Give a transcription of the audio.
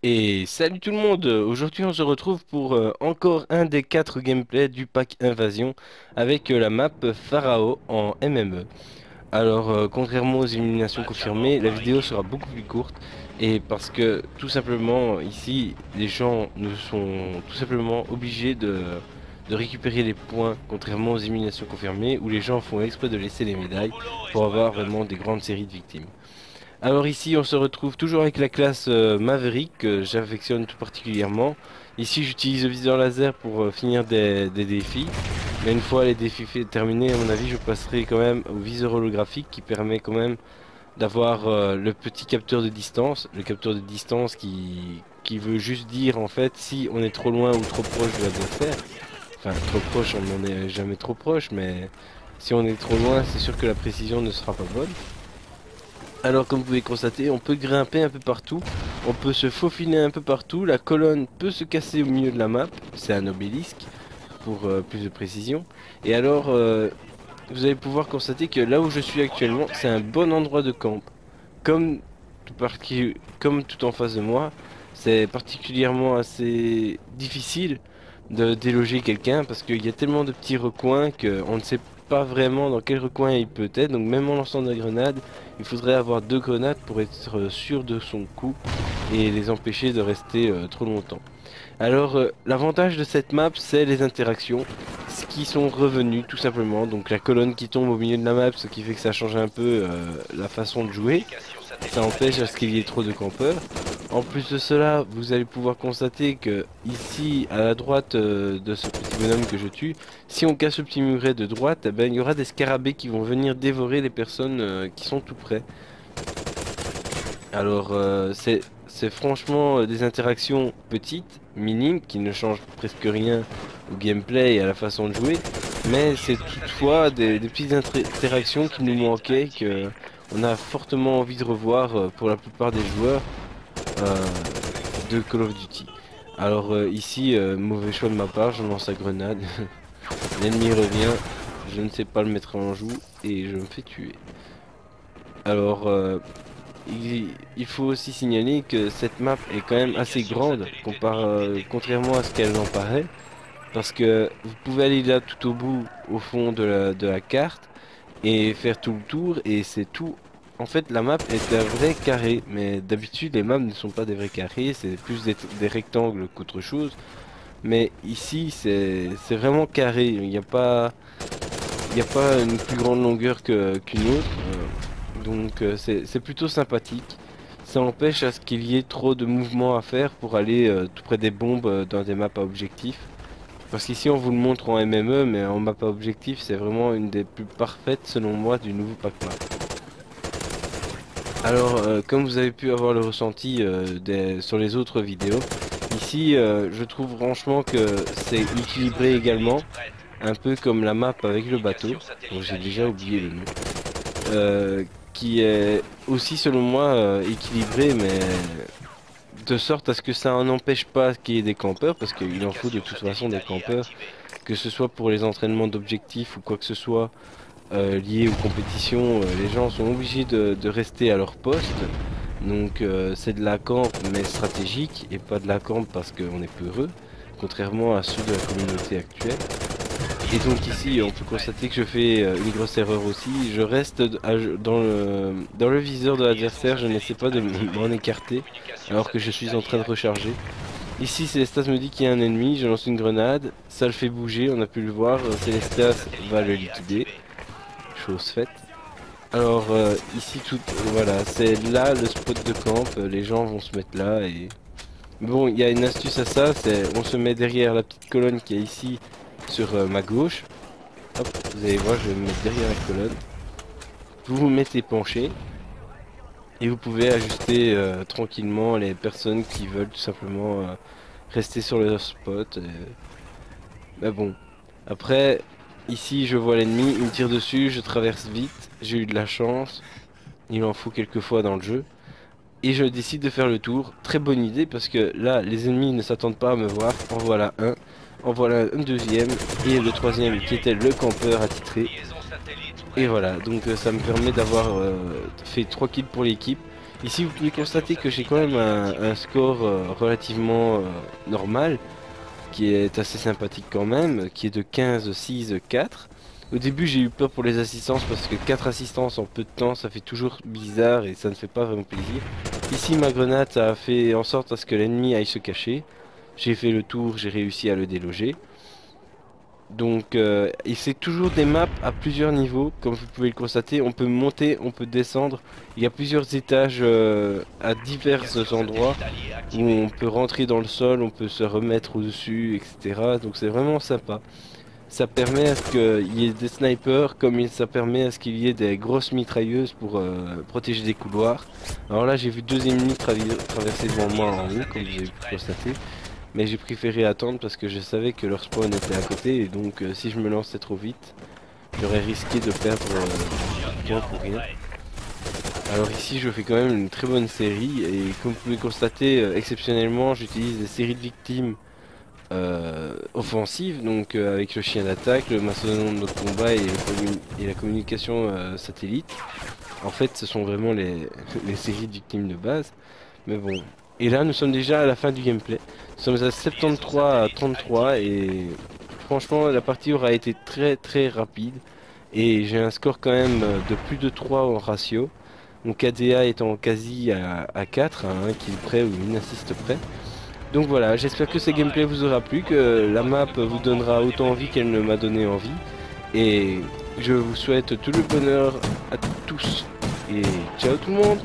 Et salut tout le monde, aujourd'hui on se retrouve pour encore un des 4 gameplays du pack Invasion avec la map Pharaon en MME. Alors contrairement aux éliminations confirmées, la vidéo sera beaucoup plus courte et parce que tout simplement ici les gens ne sont tout simplement obligés de récupérer les points contrairement aux éliminations confirmées où les gens font exprès de laisser les médailles pour avoir vraiment des grandes séries de victimes. Alors ici, on se retrouve toujours avec la classe Maverick que j'affectionne tout particulièrement. Ici, j'utilise le viseur laser pour finir des défis. Mais une fois les défis terminés, à mon avis, je passerai quand même au viseur holographique qui permet quand même d'avoir le petit capteur de distance. Le capteur de distance qui veut juste dire en fait si on est trop loin ou trop proche de l'adversaire. Enfin, trop proche, on n'en est jamais trop proche, mais si on est trop loin, c'est sûr que la précision ne sera pas bonne. Alors comme vous pouvez constater, on peut grimper un peu partout, on peut se faufiler un peu partout, la colonne peut se casser au milieu de la map, c'est un obélisque pour plus de précision. Et alors vous allez pouvoir constater que là où je suis actuellement, c'est un bon endroit de camp. Comme comme tout en face de moi, c'est particulièrement assez difficile de déloger quelqu'un parce qu'il y a tellement de petits recoins qu'on ne sait pas vraiment dans quel recoin il peut être. Donc même en lançant des grenades, il faudrait avoir 2 grenades pour être sûr de son coup et les empêcher de rester trop longtemps. Alors l'avantage de cette map, c'est les interactions qui sont revenues tout simplement. Donc la colonne qui tombe au milieu de la map, ce qui fait que ça change un peu la façon de jouer. Ça empêche à ce qu'il y ait trop de campeurs. En plus de cela, vous allez pouvoir constater que ici, à la droite de ce petit bonhomme que je tue, si on casse le petit muret de droite, eh ben, il y aura des scarabées qui vont venir dévorer les personnes qui sont tout près. Alors, c'est franchement des interactions petites, minimes, qui ne changent presque rien au gameplay et à la façon de jouer, mais c'est toutefois des petites interactions qui nous manquaient, que on a fortement envie de revoir pour la plupart des joueurs euh, de Call of Duty. Alors ici, mauvais choix de ma part, je lance la grenade, l'ennemi revient, je ne sais pas le mettre en joue et je me fais tuer. Alors, il faut aussi signaler que cette map est quand même assez grande, contrairement à ce qu'elle en paraît, parce que vous pouvez aller là tout au bout, au fond de la carte, et faire tout le tour, et c'est tout. En fait, la map est un vrai carré, mais d'habitude, les maps ne sont pas des vrais carrés, c'est plus des rectangles qu'autre chose. Mais ici, c'est vraiment carré, il n'y a pas une plus grande longueur qu'une autre. Donc c'est plutôt sympathique. Ça empêche à ce qu'il y ait trop de mouvements à faire pour aller tout près des bombes dans des maps à objectif. Parce qu'ici on vous le montre en MME, mais en map à objectif c'est vraiment une des plus parfaites selon moi du nouveau pack map. Alors comme vous avez pu avoir le ressenti sur les autres vidéos, ici je trouve franchement que c'est équilibré également. Un peu comme la map avec le bateau, dont j'ai déjà oublié le nom. Qui est aussi selon moi équilibré, mais de sorte à ce que ça n'empêche pas qu'il y ait des campeurs, parce qu'il en faut de toute façon des campeurs, que ce soit pour les entraînements d'objectifs ou quoi que ce soit lié aux compétitions, les gens sont obligés de rester à leur poste. Donc c'est de la camp mais stratégique et pas de la camp parce qu'on est peureux, contrairement à ceux de la communauté actuelle. Et donc ici, on peut constater que je fais une grosse erreur aussi. Je reste dans le viseur de l'adversaire, je n'essaie pas de m'en écarter alors que je suis en train de recharger. Ici, Célestas me dit qu'il y a un ennemi, je lance une grenade, ça le fait bouger, on a pu le voir. Célestas va le liquider, chose faite. Alors ici, voilà, c'est là le spot de camp, les gens vont se mettre là et... Bon, il y a une astuce à ça, c'est on se met derrière la petite colonne qui est ici sur ma gauche. Hop, vous allez voir, je vais me mettre derrière la colonne. Vous vous mettez penché et vous pouvez ajuster tranquillement les personnes qui veulent tout simplement rester sur leur spot. Mais bon, après, ici je vois l'ennemi, il me tire dessus, je traverse vite, j'ai eu de la chance, il en faut quelques fois dans le jeu. Et je décide de faire le tour. Très bonne idée parce que là, les ennemis ne s'attendent pas à me voir. En voilà un. En voilà un deuxième. Et le troisième qui était le campeur attitré. Et voilà, donc ça me permet d'avoir fait 3 kills pour l'équipe. Ici vous pouvez constater que j'ai quand même un score relativement normal, qui est assez sympathique quand même, qui est de 15, 6, 4. Au début j'ai eu peur pour les assistances parce que 4 assistances en peu de temps ça fait toujours bizarre et ça ne fait pas vraiment plaisir. Ici ma grenade a fait en sorte à ce que l'ennemi aille se cacher. J'ai fait le tour, j'ai réussi à le déloger. Donc et c'est toujours des maps à plusieurs niveaux, comme vous pouvez le constater, on peut monter, on peut descendre. Il y a plusieurs étages à divers endroits où on peut rentrer dans le sol, on peut se remettre au-dessus, etc. Donc c'est vraiment sympa. Ça permet à ce qu'il y ait des snipers, comme ça permet à ce qu'il y ait des grosses mitrailleuses pour protéger des couloirs. Alors là j'ai vu deux ennemis traverser devant moi en haut, comme vous avez pu constater. Mais j'ai préféré attendre parce que je savais que leur spawn était à côté et donc si je me lançais trop vite, j'aurais risqué de perdre du point pour rien. Alors ici je fais quand même une très bonne série et comme vous pouvez constater, exceptionnellement j'utilise des séries de victimes offensives, donc avec le chien d'attaque, le mastodonte de combat et la communication satellite. En fait ce sont vraiment les séries de victimes de base. Mais bon. Et là, nous sommes déjà à la fin du gameplay. Nous sommes à 73 à 33 et franchement, la partie aura été très très rapide. Et j'ai un score quand même de plus de 3 en ratio. Mon KDA étant quasi à 4, à un kill près ou une assist près. Donc voilà, j'espère que ce gameplay vous aura plu, que la map vous donnera autant envie qu'elle ne m'a donné envie. Et je vous souhaite tout le bonheur à tous. Et ciao tout le monde!